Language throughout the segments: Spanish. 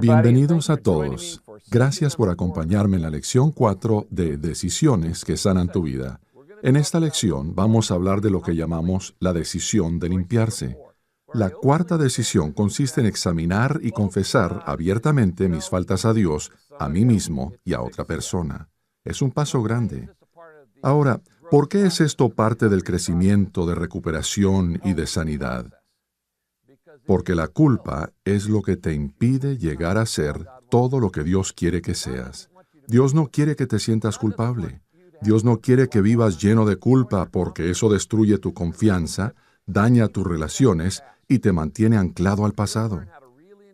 Bienvenidos a todos. Gracias por acompañarme en la lección 4 de Decisiones que sanan tu vida. En esta lección vamos a hablar de lo que llamamos la decisión de limpiarse. La cuarta decisión consiste en examinar y confesar abiertamente mis faltas a Dios, a mí mismo y a otra persona. Es un paso grande. Ahora, ¿por qué es esto parte del crecimiento, de recuperación y de sanidad? Porque la culpa es lo que te impide llegar a ser todo lo que Dios quiere que seas. Dios no quiere que te sientas culpable. Dios no quiere que vivas lleno de culpa porque eso destruye tu confianza, daña tus relaciones y te mantiene anclado al pasado.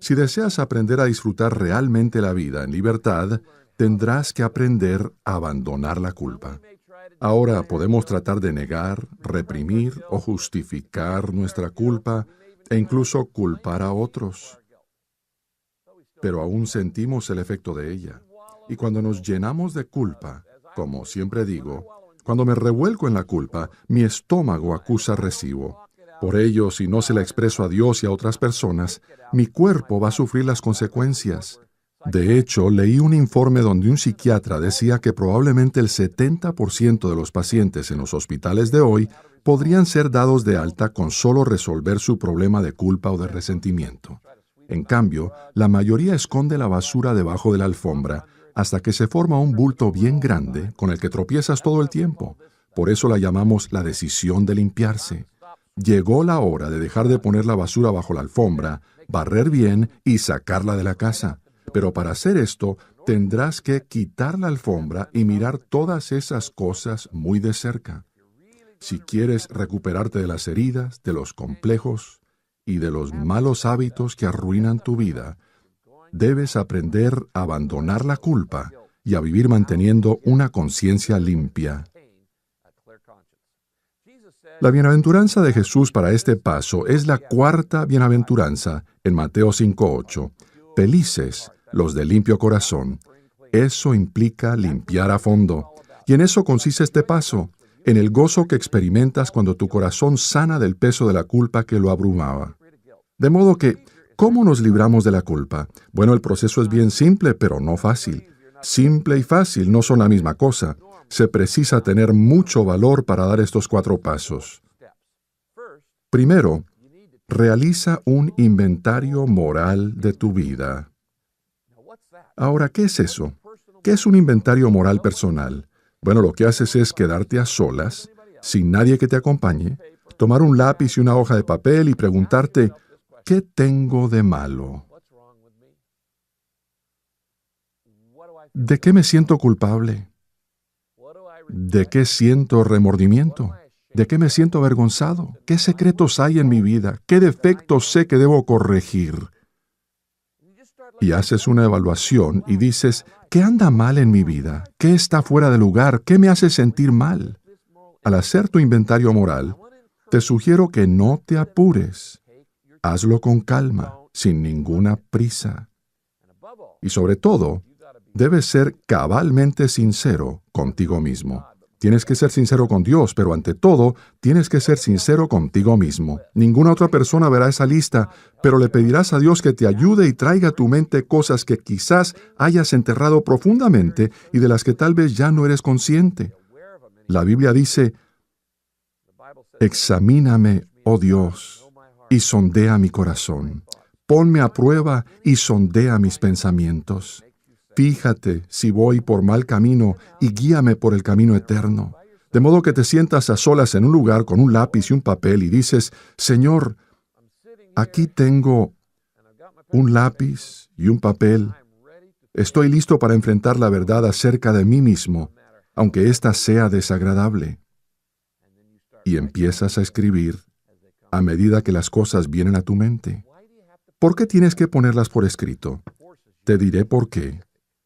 Si deseas aprender a disfrutar realmente la vida en libertad, tendrás que aprender a abandonar la culpa. Ahora podemos tratar de negar, reprimir o justificar nuestra culpa e incluso culpar a otros. Pero aún sentimos el efecto de ella. Y cuando nos llenamos de culpa, como siempre digo, cuando me revuelco en la culpa, mi estómago acusa recibo. Por ello, si no se la expreso a Dios y a otras personas, mi cuerpo va a sufrir las consecuencias. De hecho, leí un informe donde un psiquiatra decía que probablemente el 70% de los pacientes en los hospitales de hoy podrían ser dados de alta con solo resolver su problema de culpa o de resentimiento. En cambio, la mayoría esconde la basura debajo de la alfombra hasta que se forma un bulto bien grande con el que tropiezas todo el tiempo. Por eso la llamamos la decisión de limpiarse. Llegó la hora de dejar de poner la basura bajo la alfombra, barrer bien y sacarla de la casa. Pero para hacer esto, tendrás que quitar la alfombra y mirar todas esas cosas muy de cerca. Si quieres recuperarte de las heridas, de los complejos y de los malos hábitos que arruinan tu vida, debes aprender a abandonar la culpa y a vivir manteniendo una conciencia limpia. La bienaventuranza de Jesús para este paso es la cuarta bienaventuranza en Mateo 5:8. Felices los de limpio corazón. Eso implica limpiar a fondo. Y en eso consiste este paso, en el gozo que experimentas cuando tu corazón sana del peso de la culpa que lo abrumaba. De modo que, ¿cómo nos libramos de la culpa? Bueno, el proceso es bien simple, pero no fácil. Simple y fácil no son la misma cosa. Se precisa tener mucho valor para dar estos 4 pasos. Primero, realiza un inventario moral de tu vida. Ahora, ¿qué es eso? ¿Qué es un inventario moral personal? Bueno, lo que haces es quedarte a solas, sin nadie que te acompañe, tomar un lápiz y una hoja de papel y preguntarte, ¿qué tengo de malo? ¿De qué me siento culpable? ¿De qué siento remordimiento? ¿De qué me siento avergonzado? ¿Qué secretos hay en mi vida? ¿Qué defectos sé que debo corregir? Y haces una evaluación y dices, ¿qué anda mal en mi vida? ¿Qué está fuera de lugar? ¿Qué me hace sentir mal? Al hacer tu inventario moral, te sugiero que no te apures. Hazlo con calma, sin ninguna prisa. Y sobre todo, debes ser cabalmente sincero contigo mismo. Tienes que ser sincero con Dios, pero ante todo, tienes que ser sincero contigo mismo. Ninguna otra persona verá esa lista, pero le pedirás a Dios que te ayude y traiga a tu mente cosas que quizás hayas enterrado profundamente y de las que tal vez ya no eres consciente. La Biblia dice, examíname, oh Dios, y sondea mi corazón. Ponme a prueba y sondea mis pensamientos. Fíjate si voy por mal camino y guíame por el camino eterno. De modo que te sientas a solas en un lugar con un lápiz y un papel y dices, Señor, aquí tengo un lápiz y un papel. Estoy listo para enfrentar la verdad acerca de mí mismo, aunque ésta sea desagradable. Y empiezas a escribir a medida que las cosas vienen a tu mente. ¿Por qué tienes que ponerlas por escrito? Te diré por qué.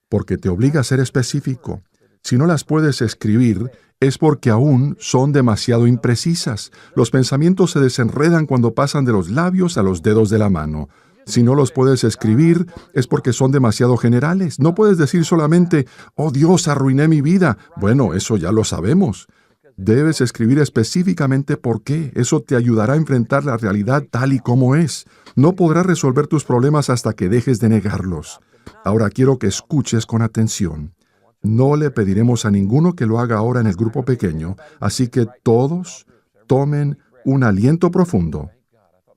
Porque te obliga a ser específico. Si no las puedes escribir, es porque aún son demasiado imprecisas. Los pensamientos se desenredan cuando pasan de los labios a los dedos de la mano. Si no los puedes escribir, es porque son demasiado generales. No puedes decir solamente, oh Dios, arruiné mi vida. Bueno, eso ya lo sabemos. Debes escribir específicamente por qué. Eso te ayudará a enfrentar la realidad tal y como es. No podrás resolver tus problemas hasta que dejes de negarlos. Ahora quiero que escuches con atención. No le pediremos a ninguno que lo haga ahora en el grupo pequeño, así que todos tomen un aliento profundo.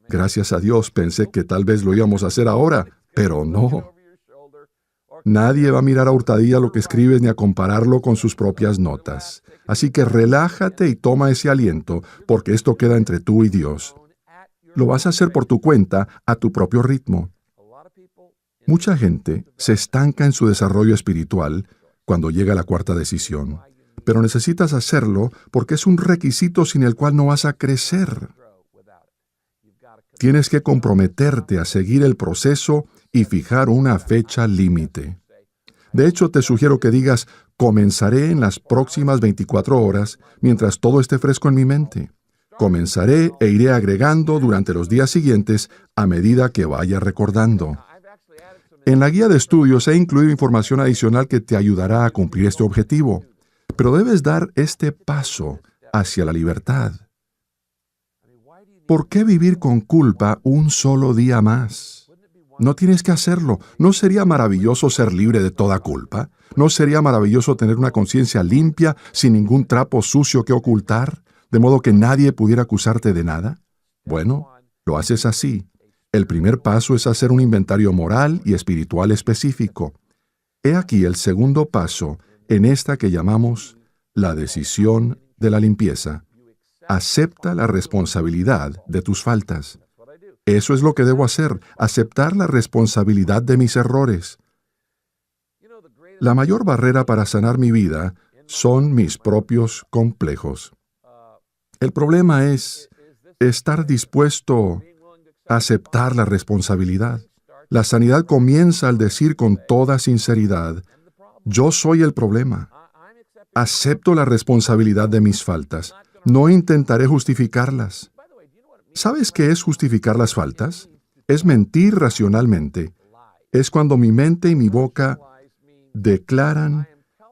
Gracias a Dios, pensé que tal vez lo íbamos a hacer ahora, pero no. Nadie va a mirar a hurtadilla lo que escribes ni a compararlo con sus propias notas. Así que relájate y toma ese aliento, porque esto queda entre tú y Dios. Lo vas a hacer por tu cuenta, a tu propio ritmo. Mucha gente se estanca en su desarrollo espiritual cuando llega la cuarta decisión, pero necesitas hacerlo porque es un requisito sin el cual no vas a crecer. Tienes que comprometerte a seguir el proceso y fijar una fecha límite. De hecho, te sugiero que digas, comenzaré en las próximas 24 horas mientras todo esté fresco en mi mente. Comenzaré e iré agregando durante los días siguientes a medida que vaya recordando. En la guía de estudios he incluido información adicional que te ayudará a cumplir este objetivo, pero debes dar este paso hacia la libertad. ¿Por qué vivir con culpa un solo día más? No tienes que hacerlo. ¿No sería maravilloso ser libre de toda culpa? ¿No sería maravilloso tener una conciencia limpia, sin ningún trapo sucio que ocultar, de modo que nadie pudiera acusarte de nada? Bueno, lo haces así. El primer paso es hacer un inventario moral y espiritual específico. He aquí el segundo paso en esta que llamamos la decisión de la limpieza. Acepta la responsabilidad de tus faltas. Eso es lo que debo hacer, aceptar la responsabilidad de mis errores. La mayor barrera para sanar mi vida son mis propios complejos. El problema es estar dispuesto a aceptar la responsabilidad. La sanidad comienza al decir con toda sinceridad, yo soy el problema. Acepto la responsabilidad de mis faltas. No intentaré justificarlas. ¿Sabes qué es justificar las faltas? Es mentir racionalmente. Es cuando mi mente y mi boca declaran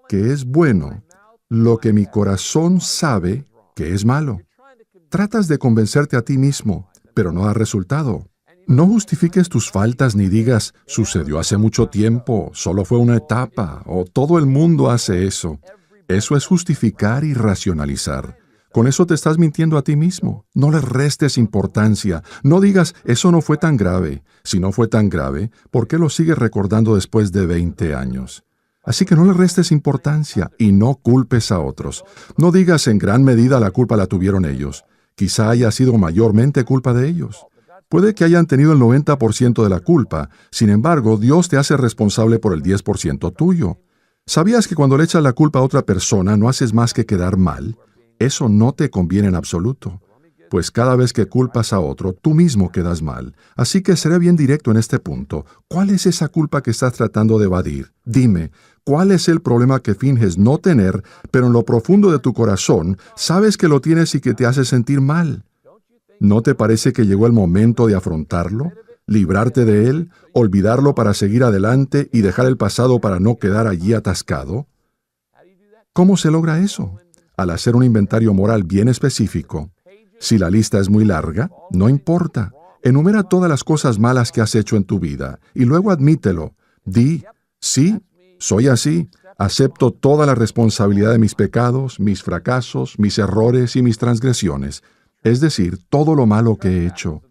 que es bueno lo que mi corazón sabe que es malo. Tratas de convencerte a ti mismo, pero no da resultado. No justifiques tus faltas ni digas, sucedió hace mucho tiempo, solo fue una etapa, o todo el mundo hace eso. Eso es justificar y racionalizar. Con eso te estás mintiendo a ti mismo. No le restes importancia. No digas, eso no fue tan grave. Si no fue tan grave, ¿por qué lo sigues recordando después de 20 años? Así que no le restes importancia y no culpes a otros. No digas, en gran medida la culpa la tuvieron ellos. Quizá haya sido mayormente culpa de ellos. Puede que hayan tenido el 90% de la culpa. Sin embargo, Dios te hace responsable por el 10% tuyo. ¿Sabías que cuando le echas la culpa a otra persona no haces más que quedar mal? Eso no te conviene en absoluto, pues cada vez que culpas a otro, tú mismo quedas mal. Así que seré bien directo en este punto. ¿Cuál es esa culpa que estás tratando de evadir? Dime, ¿cuál es el problema que finges no tener, pero en lo profundo de tu corazón sabes que lo tienes y que te hace sentir mal? ¿No te parece que llegó el momento de afrontarlo, librarte de él, olvidarlo para seguir adelante y dejar el pasado para no quedar allí atascado? ¿Cómo se logra eso? Al hacer un inventario moral bien específico. Si la lista es muy larga, no importa. Enumera todas las cosas malas que has hecho en tu vida y luego admítelo. Di, sí, soy así. Acepto toda la responsabilidad de mis pecados, mis fracasos, mis errores y mis transgresiones. Es decir, todo lo malo que he hecho.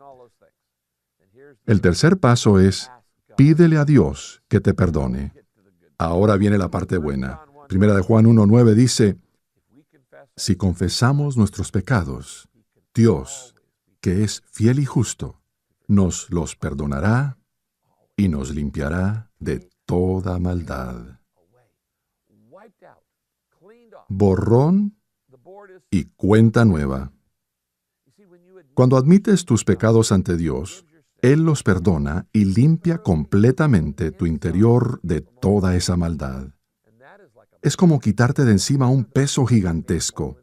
El tercer paso es, pídele a Dios que te perdone. Ahora viene la parte buena. Primera de Juan 1:9 dice, si confesamos nuestros pecados, Dios, que es fiel y justo, nos los perdonará y nos limpiará de toda maldad. Borrón y cuenta nueva. Cuando admites tus pecados ante Dios, Él los perdona y limpia completamente tu interior de toda esa maldad. Es como quitarte de encima un peso gigantesco.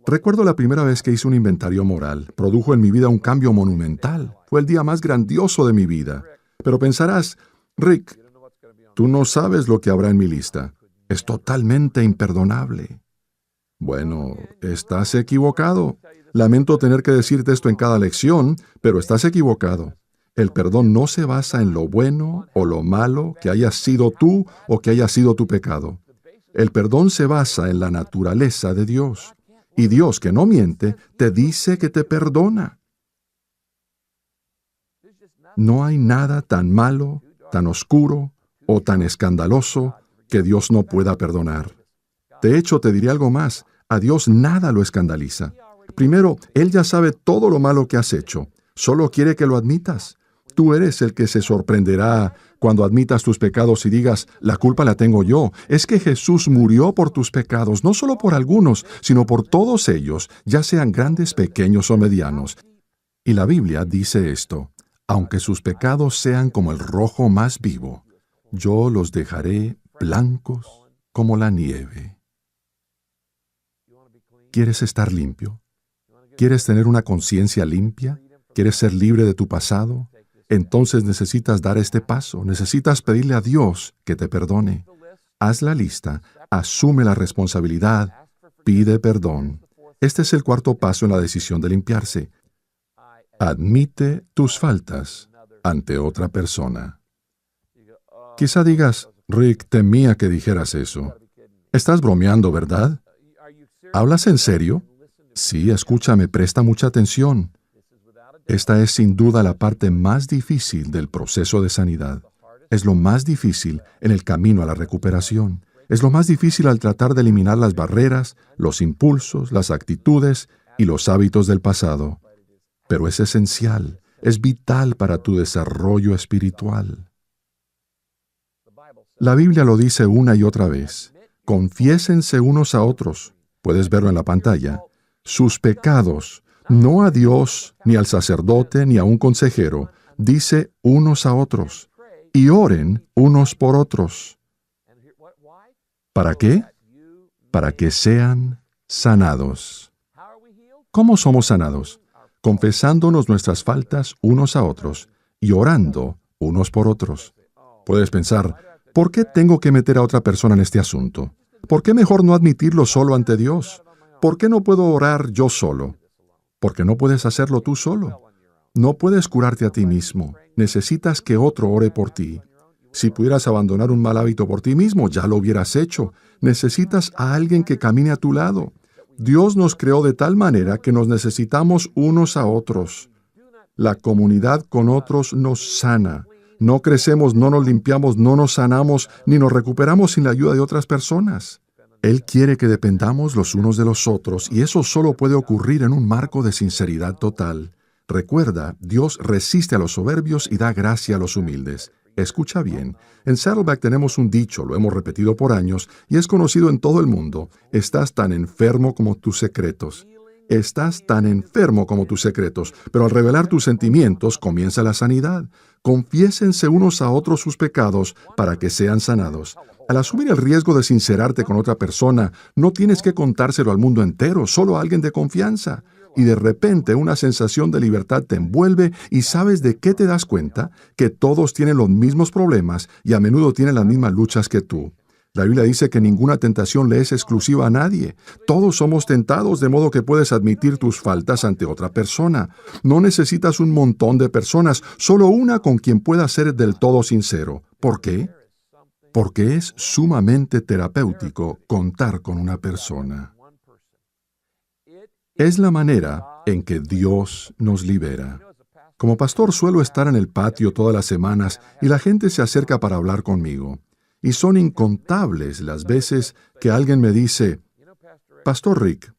Recuerdo la primera vez que hice un inventario moral. Produjo en mi vida un cambio monumental. Fue el día más grandioso de mi vida. Pero pensarás, Rick, tú no sabes lo que habrá en mi lista. Es totalmente imperdonable. Bueno, estás equivocado. Lamento tener que decirte esto en cada lección, pero estás equivocado. El perdón no se basa en lo bueno o lo malo que hayas sido tú o que haya sido tu pecado. El perdón se basa en la naturaleza de Dios. Y Dios, que no miente, te dice que te perdona. No hay nada tan malo, tan oscuro o tan escandaloso que Dios no pueda perdonar. De hecho, te diré algo más. A Dios nada lo escandaliza. Primero, Él ya sabe todo lo malo que has hecho. Solo quiere que lo admitas. Tú eres el que se sorprenderá cuando admitas tus pecados y digas, la culpa la tengo yo. Es que Jesús murió por tus pecados, no solo por algunos, sino por todos ellos, ya sean grandes, pequeños o medianos. Y la Biblia dice esto, aunque sus pecados sean como el rojo más vivo, yo los dejaré blancos como la nieve. ¿Quieres estar limpio? ¿Quieres tener una conciencia limpia? ¿Quieres ser libre de tu pasado? Entonces necesitas dar este paso. Necesitas pedirle a Dios que te perdone. Haz la lista, asume la responsabilidad, pide perdón. Este es el cuarto paso en la decisión de limpiarse. Admite tus faltas ante otra persona. Quizá digas, Rick, temía que dijeras eso. Estás bromeando, ¿verdad? ¿Hablas en serio? Sí, escúchame, presta mucha atención. Esta es sin duda la parte más difícil del proceso de sanidad. Es lo más difícil en el camino a la recuperación. Es lo más difícil al tratar de eliminar las barreras, los impulsos, las actitudes y los hábitos del pasado. Pero es esencial, es vital para tu desarrollo espiritual. La Biblia lo dice una y otra vez. Confiésense unos a otros. Puedes verlo en la pantalla. Sus pecados, no a Dios, ni al sacerdote, ni a un consejero, dice unos a otros. Y oren unos por otros. ¿Para qué? Para que sean sanados. ¿Cómo somos sanados? Confesándonos nuestras faltas unos a otros y orando unos por otros. Puedes pensar, ¿por qué tengo que meter a otra persona en este asunto? ¿Por qué mejor no admitirlo solo ante Dios? ¿Por qué no puedo orar yo solo? Porque no puedes hacerlo tú solo. No puedes curarte a ti mismo. Necesitas que otro ore por ti. Si pudieras abandonar un mal hábito por ti mismo, ya lo hubieras hecho. Necesitas a alguien que camine a tu lado. Dios nos creó de tal manera que nos necesitamos unos a otros. La comunidad con otros nos sana. No crecemos, no nos limpiamos, no nos sanamos, ni nos recuperamos sin la ayuda de otras personas. Él quiere que dependamos los unos de los otros, y eso solo puede ocurrir en un marco de sinceridad total. Recuerda, Dios resiste a los soberbios y da gracia a los humildes. Escucha bien, en Saddleback tenemos un dicho, lo hemos repetido por años, y es conocido en todo el mundo. Estás tan enfermo como tus secretos. Estás tan enfermo como tus secretos, pero al revelar tus sentimientos comienza la sanidad. Confiésense unos a otros sus pecados para que sean sanados. Al asumir el riesgo de sincerarte con otra persona, no tienes que contárselo al mundo entero, solo a alguien de confianza. Y de repente una sensación de libertad te envuelve y ¿sabes de qué te das cuenta? Que todos tienen los mismos problemas y a menudo tienen las mismas luchas que tú. La Biblia dice que ninguna tentación le es exclusiva a nadie. Todos somos tentados, de modo que puedes admitir tus faltas ante otra persona. No necesitas un montón de personas, solo una con quien puedas ser del todo sincero. ¿Por qué? Porque es sumamente terapéutico contar con una persona. Es la manera en que Dios nos libera. Como pastor suelo estar en el patio todas las semanas y la gente se acerca para hablar conmigo. Y son incontables las veces que alguien me dice, Pastor Rick,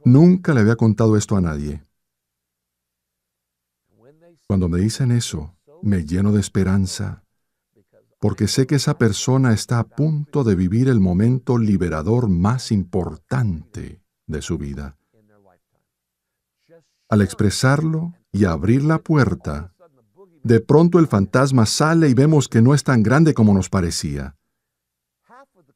nunca le había contado esto a nadie. Cuando me dicen eso, me lleno de esperanza, porque sé que esa persona está a punto de vivir el momento liberador más importante de su vida. Al expresarlo y abrir la puerta, de pronto el fantasma sale y vemos que no es tan grande como nos parecía.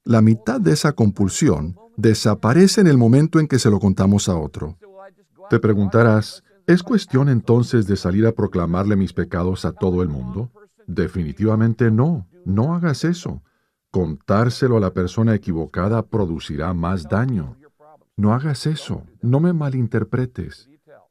La mitad de esa compulsión desaparece en el momento en que se lo contamos a otro. Te preguntarás, ¿es cuestión entonces de salir a proclamarle mis pecados a todo el mundo? Definitivamente no, no hagas eso. Contárselo a la persona equivocada producirá más daño. No hagas eso. No me malinterpretes.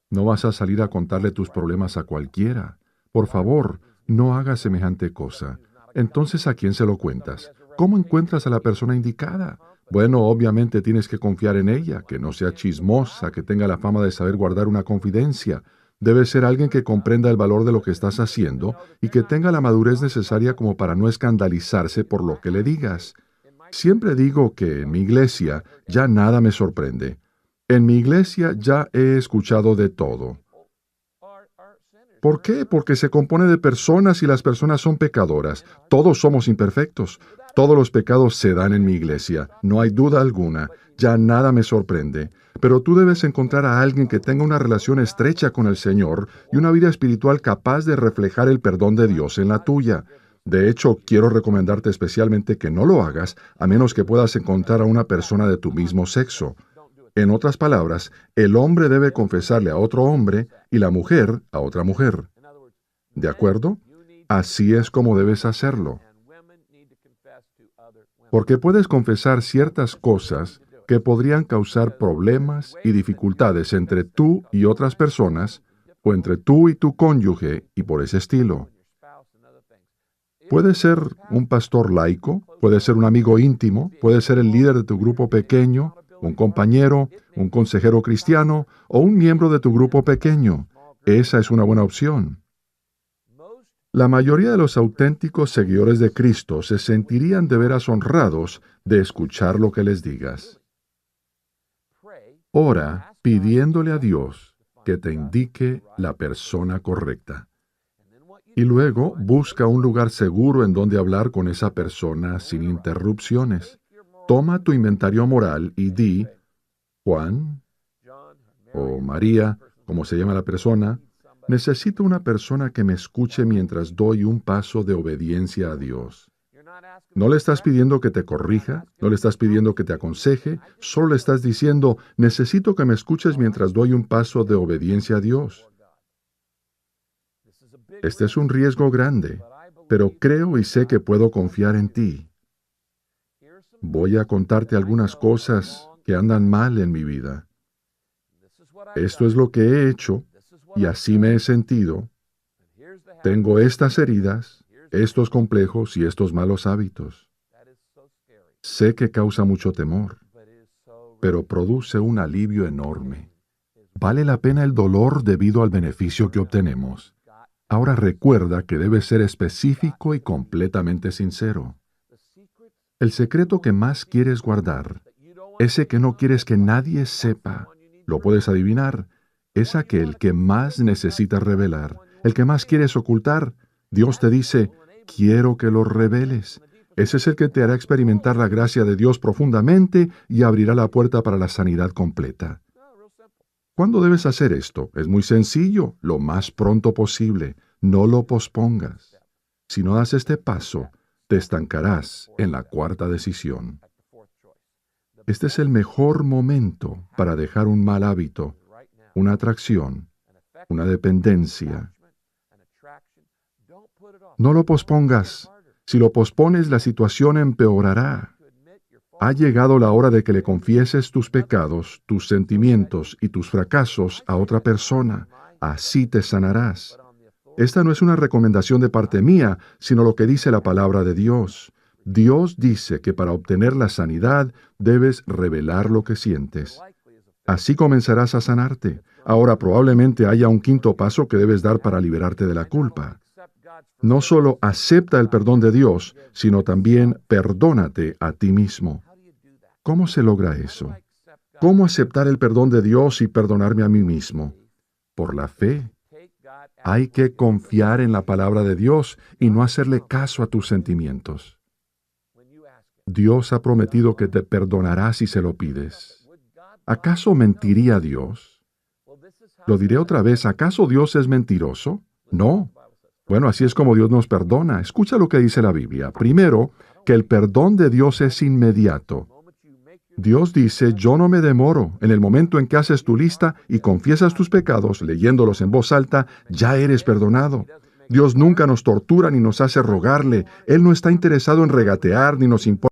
No vas a salir a contarle tus problemas a cualquiera. Por favor, no hagas semejante cosa. Entonces, ¿a quién se lo cuentas? ¿Cómo encuentras a la persona indicada? Bueno, obviamente tienes que confiar en ella, que no sea chismosa, que tenga la fama de saber guardar una confidencia. Debe ser alguien que comprenda el valor de lo que estás haciendo y que tenga la madurez necesaria como para no escandalizarse por lo que le digas. Siempre digo que en mi iglesia ya nada me sorprende. En mi iglesia ya he escuchado de todo. ¿Por qué? Porque se compone de personas y las personas son pecadoras. Todos somos imperfectos. Todos los pecados se dan en mi iglesia. No hay duda alguna. Ya nada me sorprende. Pero tú debes encontrar a alguien que tenga una relación estrecha con el Señor y una vida espiritual capaz de reflejar el perdón de Dios en la tuya. De hecho, quiero recomendarte especialmente que no lo hagas a menos que puedas encontrar a una persona de tu mismo sexo. En otras palabras, el hombre debe confesarle a otro hombre y la mujer a otra mujer. ¿De acuerdo? Así es como debes hacerlo. Porque puedes confesar ciertas cosas que podrían causar problemas y dificultades entre tú y otras personas, o entre tú y tu cónyuge, y por ese estilo. Puede ser un pastor laico, puede ser un amigo íntimo, puede ser el líder de tu grupo pequeño, un compañero, un consejero cristiano o un miembro de tu grupo pequeño. Esa es una buena opción. La mayoría de los auténticos seguidores de Cristo se sentirían de veras honrados de escuchar lo que les digas. Ora pidiéndole a Dios que te indique la persona correcta. Y luego busca un lugar seguro en donde hablar con esa persona sin interrupciones. Toma tu inventario moral y di, Juan o María, como se llama la persona, necesito una persona que me escuche mientras doy un paso de obediencia a Dios. No le estás pidiendo que te corrija, no le estás pidiendo que te aconseje, solo le estás diciendo, necesito que me escuches mientras doy un paso de obediencia a Dios. Este es un riesgo grande, pero creo y sé que puedo confiar en ti. Voy a contarte algunas cosas que andan mal en mi vida. Esto es lo que he hecho y así me he sentido. Tengo estas heridas, estos complejos y estos malos hábitos. Sé que causa mucho temor, pero produce un alivio enorme. Vale la pena el dolor debido al beneficio que obtenemos. Ahora recuerda que debes ser específico y completamente sincero. El secreto que más quieres guardar, ese que no quieres que nadie sepa, lo puedes adivinar, es aquel que más necesitas revelar, el que más quieres ocultar. Dios te dice, quiero que lo reveles. Ese es el que te hará experimentar la gracia de Dios profundamente y abrirá la puerta para la sanidad completa. ¿Cuándo debes hacer esto? Es muy sencillo, lo más pronto posible. No lo pospongas. Si no das este paso, te estancarás en la cuarta decisión. Este es el mejor momento para dejar un mal hábito, una atracción, una dependencia. No lo pospongas. Si lo pospones, la situación empeorará. Ha llegado la hora de que le confieses tus pecados, tus sentimientos y tus fracasos a otra persona. Así te sanarás. Esta no es una recomendación de parte mía, sino lo que dice la palabra de Dios. Dios dice que para obtener la sanidad debes revelar lo que sientes. Así comenzarás a sanarte. Ahora probablemente haya un quinto paso que debes dar para liberarte de la culpa. No solo acepta el perdón de Dios, sino también perdónate a ti mismo. ¿Cómo se logra eso? ¿Cómo aceptar el perdón de Dios y perdonarme a mí mismo? Por la fe. Hay que confiar en la palabra de Dios y no hacerle caso a tus sentimientos. Dios ha prometido que te perdonará si se lo pides. ¿Acaso mentiría Dios? Lo diré otra vez, ¿acaso Dios es mentiroso? No. Bueno, así es como Dios nos perdona. Escucha lo que dice la Biblia. Primero, que el perdón de Dios es inmediato. Dios dice, yo no me demoro. En el momento en que haces tu lista y confiesas tus pecados, leyéndolos en voz alta, ya eres perdonado. Dios nunca nos tortura ni nos hace rogarle. Él no está interesado en regatear ni nos impone